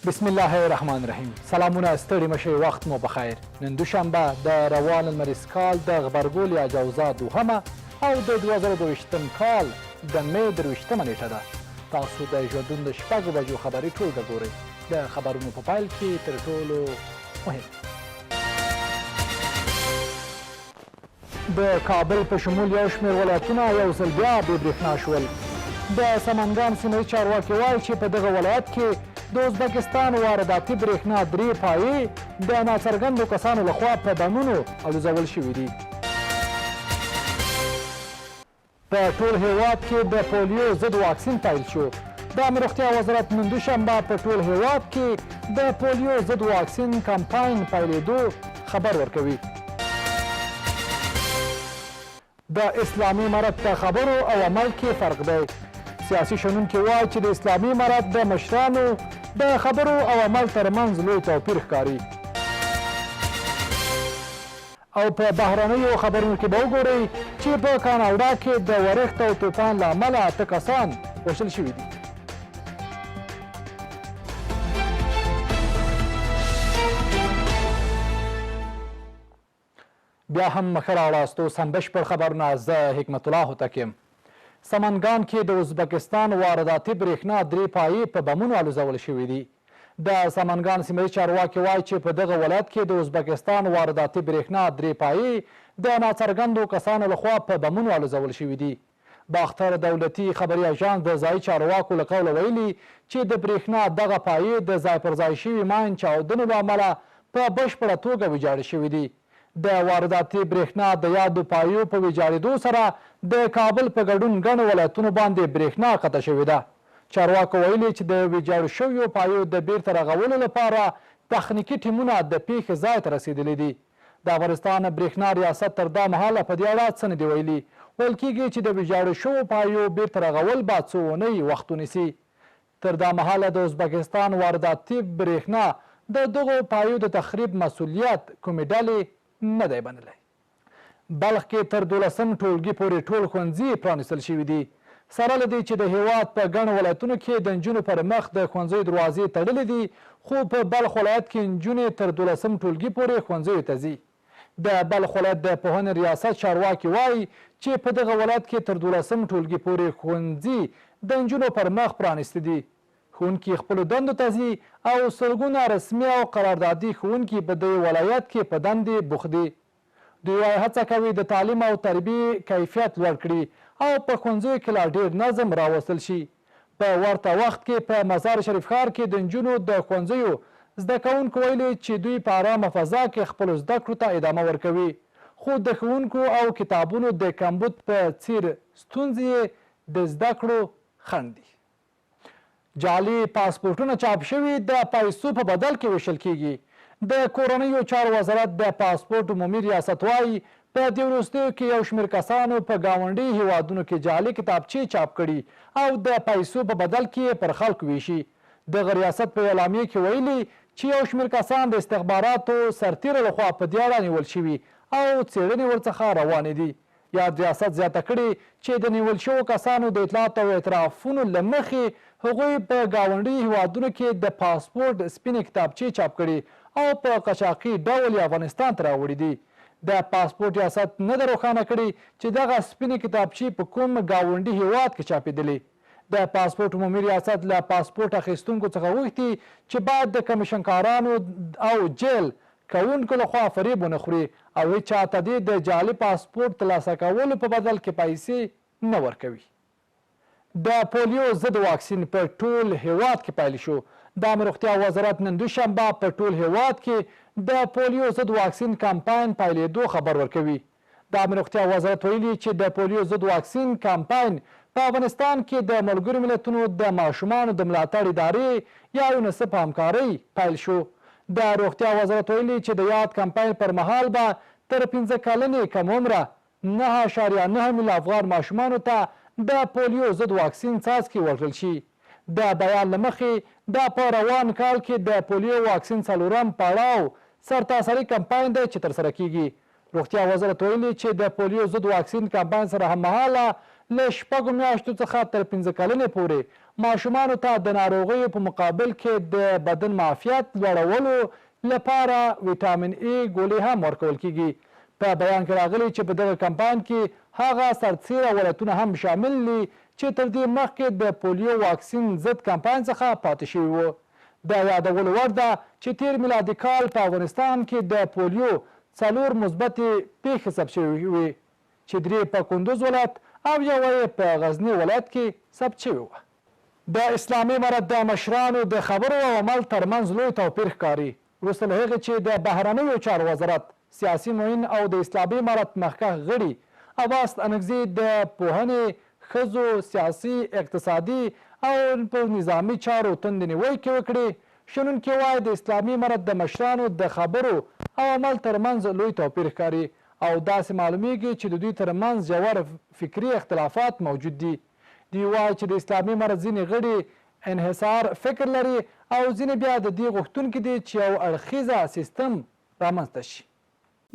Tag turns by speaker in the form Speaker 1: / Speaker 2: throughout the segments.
Speaker 1: بسم الله الرحمن الرحیم. سلامونه، ستړي مشئ، وخت مو بخیر. نن دوشنبه د روان لمریز کال د غبرګول یا جوزا دوهمه او د 2022 کال د می 23مه نیټه ده. تاسو د ژوندون د شپږو بجو خبري ټولګه ګورئ. د خبرونو په پیل کې تر ټولو مهم: د کابل په شمول یو شمېر ولایتونه یو ځل بیا بې برېښنا شول. د سمنګان سیمه چارواکي وایي چې په دغه ولایت کې د ازبکستان وارداتي برېښنا 3 پایې د ناڅرګندو کسانو لخوا په بمونو الوزول شوي دي. په ټول هیواد کې د پولیو ضد واکسین پیل شو. د عامه روغتیا وزارت نن دوشنبه په ټول هیواد کې د پولیو ضد واکسین کمپاین پیلېدو خبر ورکوي. د اسلامي امارت په خبرو او عمل کې فرق دی. سیاسي شنونکي وایي چې د اسلامي امارت د مشرانو د خبرو او عمل ترمنځ لوی توپیر ښکاري. او په بهرنیو خبرونو کې به وګورئ چې په کاناډا کې د ورښت او طوفان له امله 8 کسان وژل شوي دي. بیا هم ښه راوړاست. اوس هم بشپړ خبرونه. زه حکمت الله هوتک یم. سمنګان کې د ازبکستان وارداتي برېښنا 3 پایې په بمونو الوزول شوي دي. د سمنګان سیمه چارواکي وایي چې په دغه ولایت کې د ازبکستان وارداتي برېښنا 3 پایې د ناڅرګندو کسانو لخوا په بمونو الوزول شوي دي. باختر دولتي خبري اژانس د ځایي چارواکو له قوله ویلي چې د برېښنا دغه پایې د ځای پر ځای شوي ماین چاودنو له امله په بشپړه توګه ویجاړې شوي دي. د وارداتي برېښنا د یادو پایو په ویجاړېدو سره د کابل په ګډون ګڼو ولایتونو باندې برېښنا قطع شوې ده. چارواکو ویلي چې د ویجاړو شویو پایو د بیرته رغولو لپاره تخنیکي ټیمونه د پیښې ځای ته رسېدلي دي. د افغانستان برېښنا ریاست تر دا مهاله په دې اړه څه نه دي ویلي. ویل کېږي چې د ویجاړو شویو پایو بیرته رغول به څو اونۍ وخت ونیسي. تر دا مهاله د ازبکستان وارداتي برېښنا د دغو پایو د تخریب مسؤلیت کومې ډلې نه دی بنلی. بلخ کې تر 12 ټولګي پورې ټول ښوونځي پرانیستل شوي دي. سره له دې چې د هیواد په ګڼو ولایتونو کې د نجونو پر مخ د ښوونځیو دروازې تړلې دي، خو په بلخ ولایت کې نجونې تر 12 ټولګي پورې ښوونځیو ته ځي. د بلخ ولایت د پوهنې ریاست چارواکي وایي چې په دغه ولایت کې تر 12 ټولګي پورې ښوونځي د نجونو پر مخ پرانیستي دي. ښوونکي خپلو دندو ته ځي او سلګونه رسمي او قراردادي ښوونکي په دې ولایت کې په دندې بوخت دي. دوی وایي هڅه کوي د تعلیم او تربیې کیفیت لوړ کړي او په ښوونځیو کې لا ډېر نظم راوستل شي. په ورته وخت کې په مزار شریف ښار کې د نجونو د ښوونځیو زده کوونکو ویلي چې دوی په ارامه فضا کې خپلو زده کړو ته ادامه ورکوي، خو د ښوونکو او کتابونو د کمبود په څیر ستونزې د زده کړو خنډ دي. جعلي پاسپورټونه چاپ شوي د پیسو په بدل کې ویشل کیږي. د کورنیو چارو وزارت د پاسپورټ عمومي ریاست وایي په دې وروستیو کې یو شمېر کسانو په ګاونډي هیوادونو کې جعلي کتابچې چاپ کړي او د پیسو په بدل کې پر خلکو ویشي. دغه ریاست په اعلامیې کې ویلي چې یو شمېر کسان د استخباراتو سرتیرو لخوا په دې اړه نیول شوي او څېړنې ورڅخه روانې دي. یاد ریاست زیاته کړې چې د نیول شوو کسانو د اطلاعاتو او اعترافونو له مخې هغوی په ګاونډي هیوادونو کې د پاسپورټ سپینې کتابچې چاپ کړي او په قاچاقي ډول یې افغانستان ته راوړي دي. د پاسپورټ ریاست نه ده روښانه کړې چې دغه سپینې کتابچې په کوم ګاونډي هیواد کې چاپېدلې. د پاسپورټ عمومي ریاست له پاسپورټ اخیستونکو څخه غوښتي چې باید د کمیشنکارانو او جیل کوونکو لخوا فریب ونه خوري او هیڅ چاته دې د جعلي پاسپورټ ترلاسه کولو په بدل کې پیسې نه ورکوي. د پولیو ضد واکسین په ټول هیواد کې پیل شو. د عامه روغتیا وزارت نن دوشنبه په ټول هیواد کې د پولیو ضد واکسین کمپاین پیلېدو خبر ورکوي. د عامه روغتیا وزارت ویلي چې د پولیو ضد واکسین کمپاین په افغانستان کې د ملګرو ملتونو د ماشومانو د ملاتړ ادارې یا یونیسف په همکارۍ پیل شو. د روغتیا وزارت ویلي چې د یاد کمپاین پر مهال به تر 15 کلنې کم عمره 9.9 میلیون افغان ماشومانو ته د پولیو ضد واکسین څاڅکي ورکړل شي. د بیان له مخې دا په روان کال کې د پولیو واکسین 4م پړاو سرتاسري کمپاین دی چې ترسره کیږي. روغتیا وزارت ویلي چې د پولیو ضد واکسین کمپاین سره هممهاله له 6 میاشتو څخه تر 15 کلنې پورې ماشومانو ته د ناروغیو په مقابل کې د بدن معافیت لوړولو لپاره ویټامین ای ګولۍ هم ورکول کیږي. په بیان کې راغلي چې په دغه کمپاین کې هغه سرتیره ولایتونه هم شامل دي چې تر دې مخکې د پولیو واکسین ضد کمپاین څخه پاتې شوي وو. د یادولو وړ ده چې تیر میلادي کال په افغانستان کې د پولیو 4 مثبتې پیښې ثبت شوې وې چې 3 په کندوز ولایت او یوه یې په غزني ولایت کې ثبت شوې وه. د اسلامي امارت د مشرانو د خبرو او عمل ترمنځ لوی توپیر ښکاري وروسته له هغې چې د بهرنیو چارو وزارت سیاسي معین او د اسلامي امارت مخکښ غړي عباس انګزي د پوهنې، ښځو، سیاسي، اقتصادي او په نظامي چارو توندې نیوکې وکړې. شنونکي وایي د اسلامي امارت د مشرانو د خبرو او عمل ترمنځ لوی توپیر ښکاري او داسې معلومیږي چې د دوی ترمنځ ژور فکري اختلافات موجود دي. دوی وایي چې د اسلامي امارت ځینې غړي انحصار فکر لري او ځینې بیا د دې غوښتونکي دي چې یو اړخیزه سیستم رامنځته شي.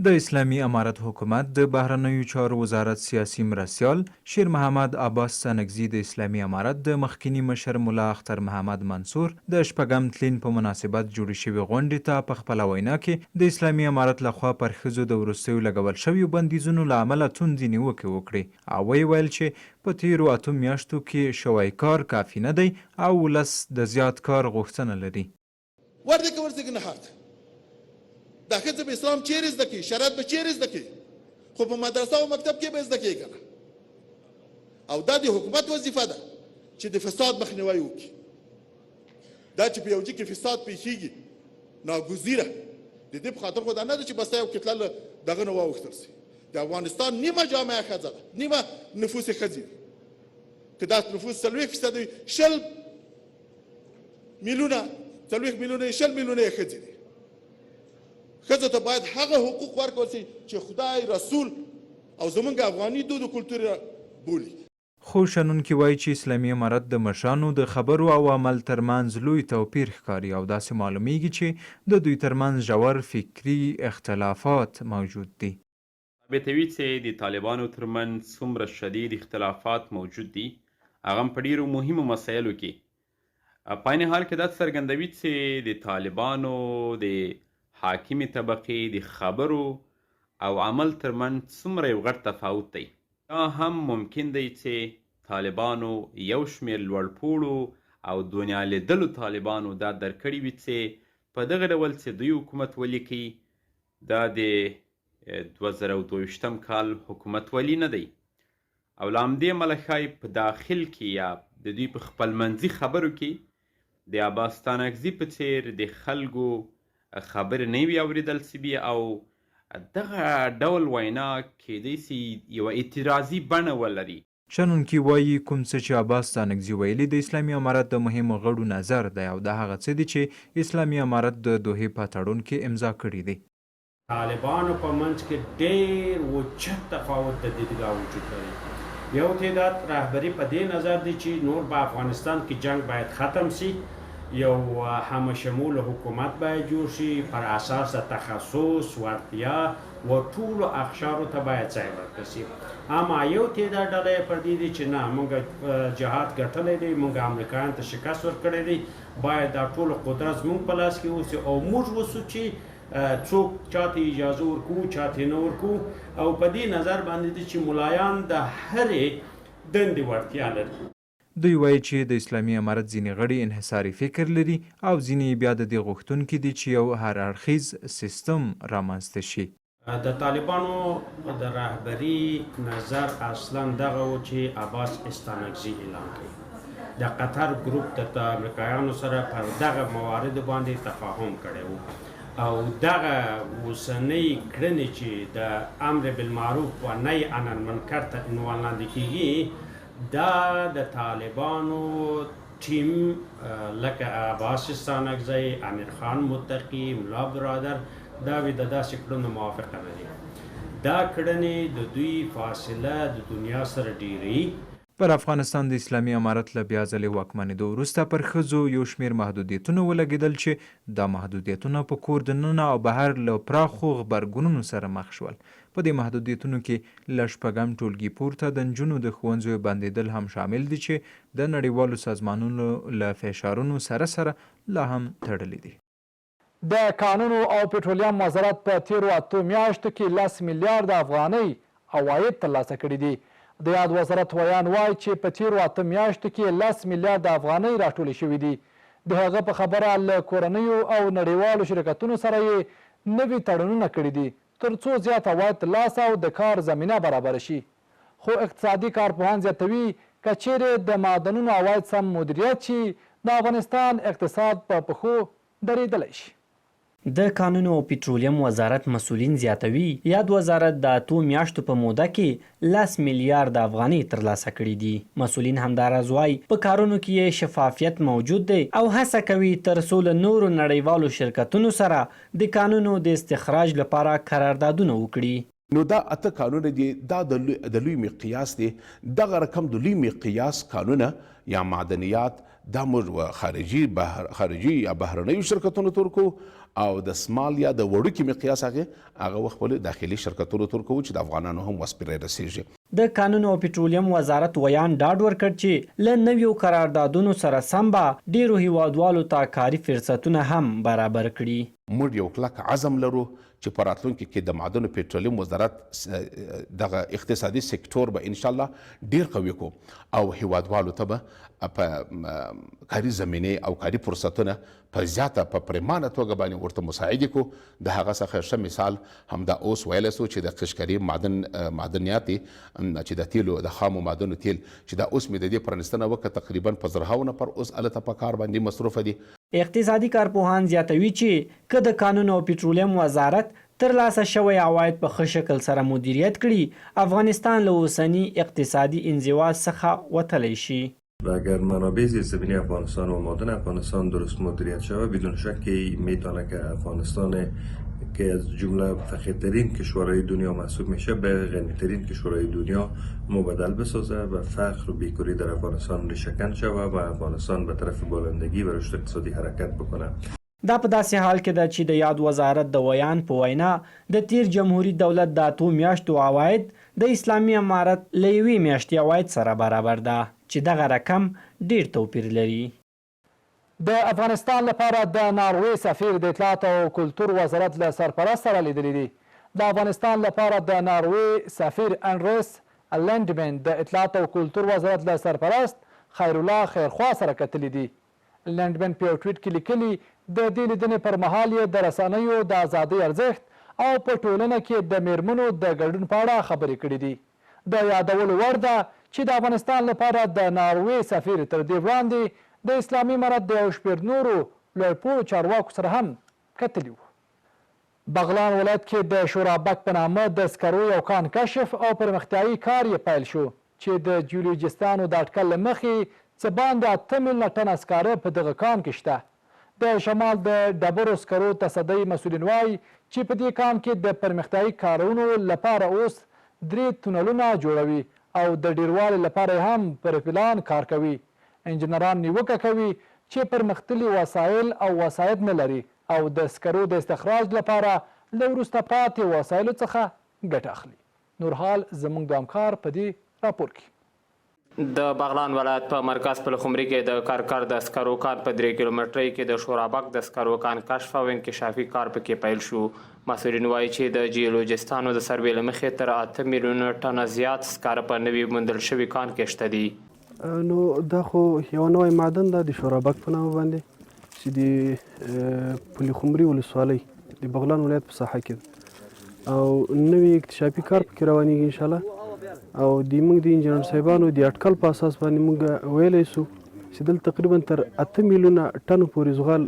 Speaker 2: د اسلامي امارت حکومت د بهرنیو چارو وزارت سیاسي مرستیال شیر محمد عباس سنګزي د اسلامي امارت د مخکینی مشر ملا اختر محمد منصور د شپږم تلین په مناسبت جوړې شوې غونډې ته په خپله وینا کې د اسلامي امارت لخوا پر ښځو د وروستیو لګول شویو بندیزونو له امله توندې نیوکې وکړې او ویل چې په تیرو 8 میاشتو کې شوی کار کافي نه دی او ولس د زیات کار غوښتنه لري.
Speaker 3: دا ښځه به اسلام چیرې زده کوي، شریعت به چیرې زده کوي، خو په مدرسه او مکتب کې به زده کوي کنه. او دا د حکومت وظیفه ده چې د فساد مخنیوی وکړي. دا چې په یو ځای کې فساد پیښیږي ناګزیره د دې په خاطر خو دا نه ده چې بس یو کتله له دغه نه واوښتل سي. د افغانستان نیمه جامعه ښځه ده، نیمه نفوس یې ښځې دي. که دا نفوس 40% وي 20 میلیونه 40 میلیونه 20 میلیونه یې ښځې دي. ښځو ته باید هغه حقوق ورکړل شي چې خدای رسول او زمونږ افغاني دود و کلتور بولي.
Speaker 2: خو شنونکي وایي چې اسلامي امارت د مشرانو د خبرو او عمل ترمنځ لوی توپیر ښکاري او داسې معلومیږي چې د دوی ترمنځ ژور فکري اختلافات موجود دي.
Speaker 4: ثابتوي چې د طالبانو ترمنځ څومره شدید اختلافات موجود دي، هغه هم په ډیرو مهمو مسایلو کې. په عین حال کې دا څرګندوي چې د طالبانو د حاکمي طبقې د خبرو او عمل ترمنځ څومره یو غټ تفاوت دی. دا هم ممکن دی چې طالبانو یو شمېر لوړپوړو او دنیا لیدلو طالبانو دا درکړي وي چې په دغه ډول چې دوی حکومت ولیکي دا د 2022 کال حکومت ولی نه دی او له همدې امله ښایي په داخل کې یا د دوی په خپلمنځي خبرو کې د عباس ستانکزي په څېر د خلکو خبرې نه وي اورېدل سوي او دغه ډول وینا کیدای سي یوه اعتراضي بڼه ولري.
Speaker 2: شنونکي وایي کوم څه چې عباس ستانکزي ویلي د اسلامي امارت د مهمو غړو نظر دی او دا هغه څه دي چې اسلامي امارت د دوحې په تړون کې امضا کړي دي.
Speaker 5: طالبانو په منځ کې ډېر اوچت تفاوت د دیدګاه وجود لري. یو تعداد رهبري په دې نظر دی چې نور په افغانستان کې جنگ باید ختم سي، یو همه شمول حکومت باید جوړ شي پر اساس تخصص وړتیا و ټولو اقشارو ته باید ځای ورکړل شي. اما یو تعداد ډله پر دې دي چې نه موږ جهاد ګټلی دی، موږ امریکایانو ته شکست ورکړی دی، باید دا ټولو قدرت زموږ په لاس کې اوسي او موږ اوسو چې څوک چاته اجازه ورکو چاته نه ورکو. او په دې نظر باندې دي چې ملایان د هرې دندې وړتیا لري.
Speaker 2: دوی وایي چې د اسلامي امارت ځینې غړي انحصاري فکر لري او ځینې بیا د دې غوښتونکي دي چې یو هر اړخیز سیستم رامنځته شي.
Speaker 5: د طالبانو د رهبري نظر اصلا دغه و چې عباس ستانکزي اعلان کړي. د قطر ګروپ د امریکایانو سره پر دغه موارد باندې تفاهم کړی و او دغه اوسنۍ کړنې چې د امر بالمعروف و نهی عن المنکر ته عنوان لاندې کیږي دا د طالبانو ټیم لکه عباس ستانکزی، امیر خان متقي، ملا برادر دا وی د داسې کړنو موافقه نه دي. دا کړنې د دوی فاصله د دنیا سره ډیروي.
Speaker 2: پر افغانستان د اسلامي امارت له بیا ځلې واکمنېدو وروسته پر ښځو یو شمېر محدودیتونه ولګېدل چې دا محدودیتونه په کور دننه او بهر له پراخو غبرګونونو سره مخ شول. په دې محدودیتونو کې له شپږم ټولګي پورته د نجونو د ښوونځیو بندېدل هم شامل دي چې د نړیوالو سازمانونو له فشارونو سره سره لا هم تړلي دي.
Speaker 1: د کانونو او پټرولیم وزارت په تیرو 8 میاشتو کې 10 میلیارډ افغانۍ عواید ترلاسه کړي دي. د یاد وزارت ویان وایي چې په تیرو 8 میاشتو کې 10 میلیارډ افغانۍ راټولې شوې دي. د هغه په خبره له کورنیو او نړیوالو شرکتونو سره یې نوي تړونونه کړي دي تر څو زیات عواید ترلاسه او د کار زمینه برابره شي. خو اقتصادي کارپوهان زیاتوي که چیرې د معدنونو عواید سم مدیریت شي د افغانستان اقتصاد په پښو درېدلی شي.
Speaker 6: د کانونو او پټرولیم وزارت مسؤلین زیاتوي یاد وزارت د 8 میاشتو په موده کې 10 میلیارډ افغانۍ ترلاسه کړي دي. مسؤلین همداراز وایي په کارونو کې شفافیت موجود دی او هڅه کوي تر څو له نورو نړیوالو شرکتونو سره د کانونو د استخراج لپاره قراردادونه وکړي.
Speaker 7: نو دا اته قانون دي دا د لوی مقیاس دي. دغه رقم د لوی مقیاس قانونه یا معدنیات دا موږ خارجي یا بهرنیو شرکتونو تورکو او د سمال یا د وړوکي مقیاس هغه وخت خپل داخلي شرکتونو تورکو چې د افغانانو هم وس پرې رسیږي.
Speaker 6: د کانونو او پټرولیم وزارت ویان ډاډ ورکړ چې له نویو قراردادونو سره سم به ډیرو هیوادوالو ته کاري فرصتونه هم برابر کړي.
Speaker 7: موږ یو کلک عزم لرو چې په راتلونکي کې د معدنو پټرولیم وزارت دغه اقتصادي سکتور به انشاءالله ډیر قوي کو او هیوادوالو ته به په کاري زمینه او کاري فرصتونه په زیاته په پریمانه توګه باندې ورته مساعدې کو. د هغه څخه ښه مثال همدا اوس ویلی سو چې د قشقري معدنیات چې د تیلو د خامو معدنو تیل چې دا اوس مې د دې پرانستنه وکړه تقریبا په زرهاو نفر اوس هلته په کار باندې مصروفه دي.
Speaker 6: اقتصادي کارپوهان زیاتوي چې که د کانونو او پټرولیم وزارت ترلاسه شوی عواید په ښه شکل سره مدیریت کړي افغانستان له اوسني اقتصادي انزوا څخه وتلی شي.
Speaker 8: و اگر منابع زیرزمینی افغانستان و معادن افغانستان درست مدیریت شود بدون شک میتونه که افغانستان که از جمله فقیرترین کشورهای دنیا محسوب میشه به غنیترین کشورهای دنیا مبادل بسازه و فقر و بیکاری در افغانستان ریشه‌کن شود و افغانستان به طرف بالندگی و رشد اقتصادی حرکت بکنه.
Speaker 6: دا په داسې حال کې ده چې د یاد وزارت د ویان په وینا د تیر جمهوریت دولت د 8 میاشتو عواید د اسلامي امارت له 1 میاشتې عواید سره برابر ده چې دغه رقم ډیر توپیر لري.
Speaker 1: د افغانستان لپاره د ناروې سفیر د اطلاعات او کلتور وزارت له سرپرست سره لیدلی دي. د افغانستان لپاره د ناروې سفیر انریس لندمن د اطلاعات او کلتور وزارت له سرپرست خیرالله خیرخوا سره کتلی دي. لندمن په یو ټویټ کې لیکلي د دې لیدنې پر مهال یې د رسنیو د ازادۍ ارزښت او په ټولنه کې د میرمنو د ګډون په اړه خبرې کړې دي. د یادولو وړ ده چې د افغانستان لپاره د ناروې سفیر تر دې وړاندې د اسلامي امارت د یو شمېر نورو لوړپوړو چارواکو سره هم کتلي وو. بغلان ولایت کې د شورابک په نامه د سکرو یو کان کشف او پرمختیایي کار یې پیل شو چې د جیولوجستانو د اټکل له مخې څه باندې 8 میلیونه ټنه سکاره په دغه کان کې شته. د شمال د ډبرو سکرو تصدۍ مسؤلین وایي چې په دې کان کې د پرمختیایي کارونو لپاره اوس 3 تونلونه جوړوي او د ډیروالي لپاره هم پر پلان کار کوي. انجنیران نیوکه کوي چې پرمختللي وسایل او وسایط نه لري او د سکرو د استخراج لپاره له وروسته پاتې وسایلو څخه ګټه اخلي. نورحال زموږ د همکار په دې راپور کې.
Speaker 9: د بغلان ولایت په مرکز پلخمري کې د کارکر د سکرو کان په 3 کیلومترۍ کې د شورابک د سکرو کان کشف او انکشافي کار پکې پیل شو. مسؤلین وایي چې د جیولوجستانو د سروې له مخې تر 8 میلیونه ټنه زیات سکاره په نوي موندل شوي کان کې شته دي.
Speaker 10: نو دا خو یو نوی معدن ده د شورابک په نامه باندې چې د پلخمري ولسوالۍ د بغلان ولایت په ساحه کې او نوی اکتشافي کار پکې روانېږي انشاءالله او د موږ د انجنیر صاحبانو د اټکل په اساس باندې موږ ویلی سو چې دلته تقریبا تر 8 میلیونه ټنو پورې زغال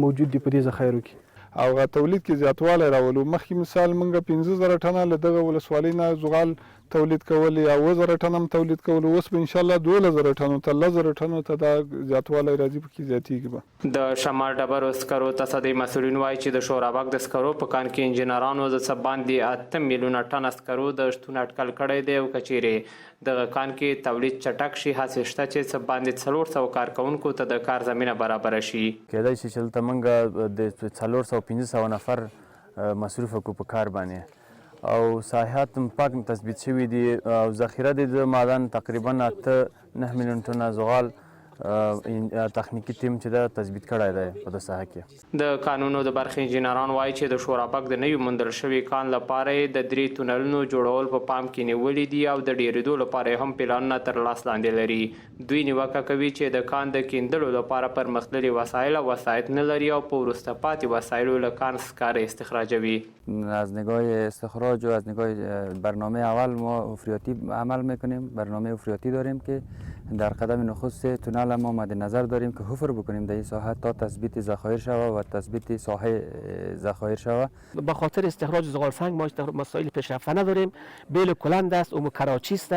Speaker 10: موجود دي په دې ذخایرو کې.
Speaker 11: او هغه تولید کې زیاتوالی راولو. مخکې مثال موږ 15,000 ټنه له دغه ولسوالۍ نه زغال تولید کول یا 7,000 ټنه هم تولید کول، اوس به انشاءالله 12,000 ټنو ته 10,000 ټنو ته دا زیاتوالی راځي، پکې زیاتېږي به.
Speaker 9: د شمال ډبرو سکرو تصدۍ مسؤلین وایي چې د شورابک د سکرو په کان کې انجینرانو د څه باندې 8 میلیونه ټنه سکرو د شتون اټکل کړی دی، او که چیرې دغه کان کې تولید چټک شي هڅې شته چې څه باندې 400 کارکوونکو ته د کار زمینه برابره شي.
Speaker 12: کېدای شي چې دلته موږ د 400-500 نفر مصروف کړو په کار باندې، او ساحات پاک تثبیت شوي دي، او ذخیره د معدن تقریبا 8-9 میلیون ټنه زغال تخنیکی ټیم چې دا تثبیت کړی دی په د ساحه کې.
Speaker 9: د قانونو د برخې انجینران وایي چې د شورابک د نوي موندل شوي کان لپاره د 3 تونلونو جوړول په پام کې نیولي دي، او د ډیریدو لپاره هم پلانونه تر لاس لاندې لري. دوی نیوکه کوي چې د کان د کیندلو لپاره پرمختللي وسایل او وسایط نه لري، او په وروسته پاتې وسایلو له کان سکاره استخراجوي.
Speaker 12: از نگاه استخراج و از نگاه برنامه اول ما افریاتی عمل میکنیم. برنامه افریاتی داریم که در قدم نخست تونل ما مد نظر داریم که حفر بکنیم در این ساحه تا تثبیت ذخایر شود و تثبیت ساحه ذخایر شود.
Speaker 13: به خاطر استخراج زغال سنگ ما مسائل پیشرفته نداریم. بیل کلند است، عمو کراچی است،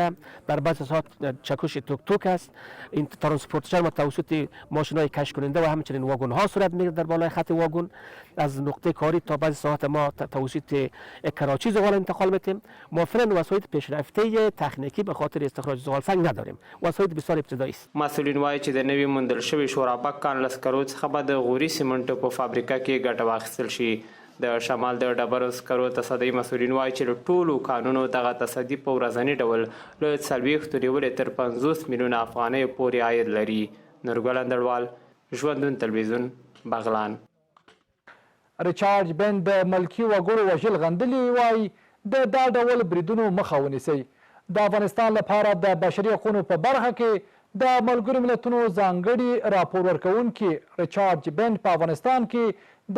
Speaker 13: در بعضی ساعات چکش توک توک است. این ترانسپورتشن ما توسط ماشین‌های کش کننده و همچنین واگن ها صورت میگیرد در بالای خط واگن. از نقطه کاری تا بعضی ساعات ما توسط کراچی زغال انتقال میتیم. ما فعلا وسایل پیشرفته تکنیکی به خاطر استخراج زغال سنگ نداریم. وسایل بسیار ابتدایی است.
Speaker 9: مسئولین وایي چې د نوي موندل شوي شورابک کان له سکرو څخه به د غوري سیمنټو په فابریکه کې ګټه واخیستل شي. د شمال د ډبرو سکرو تصدۍ مسؤلین وایي چې له ټولو کانونو دغه تصدي په ورځني ډول له 40 نیولې تر 50 میلیونه افغانۍ پورې عاید لري. نورګل اندړوال، ژوندون تلویزیون، بغلان.
Speaker 1: ریچارډ بن د ملکي وګړو وژل غندلي وایي د دا ډول بریدونو مخه ونیسئ. د افغانستان لپاره د بشري حقوقو په برخه کې د ملګرو ملتونو ځانګړي راپور ورکوونکي ریچارډ بن په افغانستان کې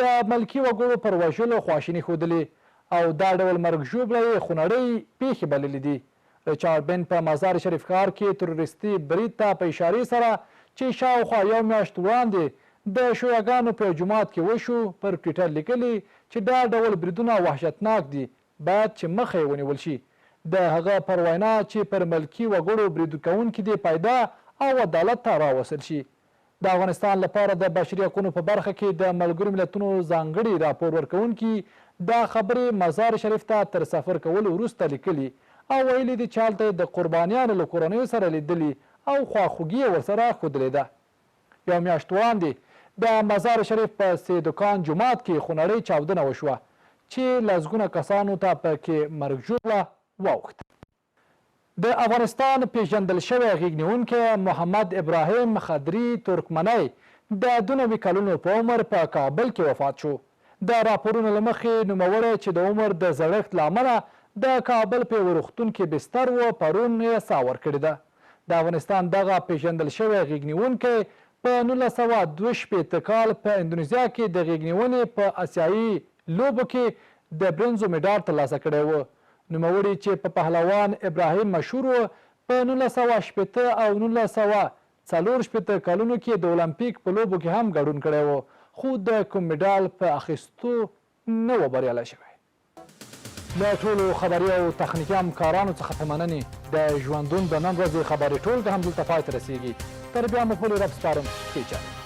Speaker 1: د ملکي وګړو پر وژلو خواشیني ښودلې، او دا ډول مرګ ژوبله یې خونړۍ پیښې بللې دي. ریچارډ بن په مزار شریف ښار کې تروریستي برید ته په اشارې سره چې شاوخوا یو میاشت وړاندې د شیعهګانو په جومات کې وشو پر ټویټر لیکلي چې دا ډول بریدونه وحشتناک دي، باید چې مخه یې ونیول شي. د هغه پر وینا چې پر ملکي وګړو برید کوونکي دې پیدا او عدالت ته راوستل شي. د افغانستان لپاره د بشري حقوقو په برخه کې د ملګرو ملتونو ځانګړي راپور ورکوونکي دا خبرې مزار شریف ته تر سفر کولو وروسته لیکلي، او ویلي دي چې هلته د قربانیانو له کورنیو سره لیدلي او خواخوږي یې ورسره ښودلې ده. یو میاشت وړاندې د مزار شریف په سیدکان جومات کې خونړۍ چاودنه وشوه چې لسګونه کسانو ته پکې مرګ ژوبله واوښته. د افغانستان پیژندل شوی غیږنیونکی محمد ابراهیم خدري ترکمنی د 92 کلونو په عمر په کابل کې وفات شو. د راپورونو له مخې نوموړی چې د عمر د زړښت له امله د کابل په یوه روغتون کې بستر و، پرون یې ساه ورکړې ده. د افغانستان دغه پیژندل شوی غیږنیونکی په 1962 کال په اندونیزیا کې د غیږنیونې په اسیایي لوبو کې د برنزو مډال ترلاسه کړی و. نوموړي چې په پهلوان ابراهیم مشهور و، په 1980 او 1964 کلونو کې د اولمپیک په لوبو کې هم ګډون کړی و، خو د کوم مډال په اخیستو نه و بریالی شوی. له ټولو خبري او تخنیکي همکارانو څخه په مننې د ژوندون د نن ورځې خبرې ټولګه هم دلته پای ته رسیږي. تر بیا مو پورې رب سپارم. ښې چارې.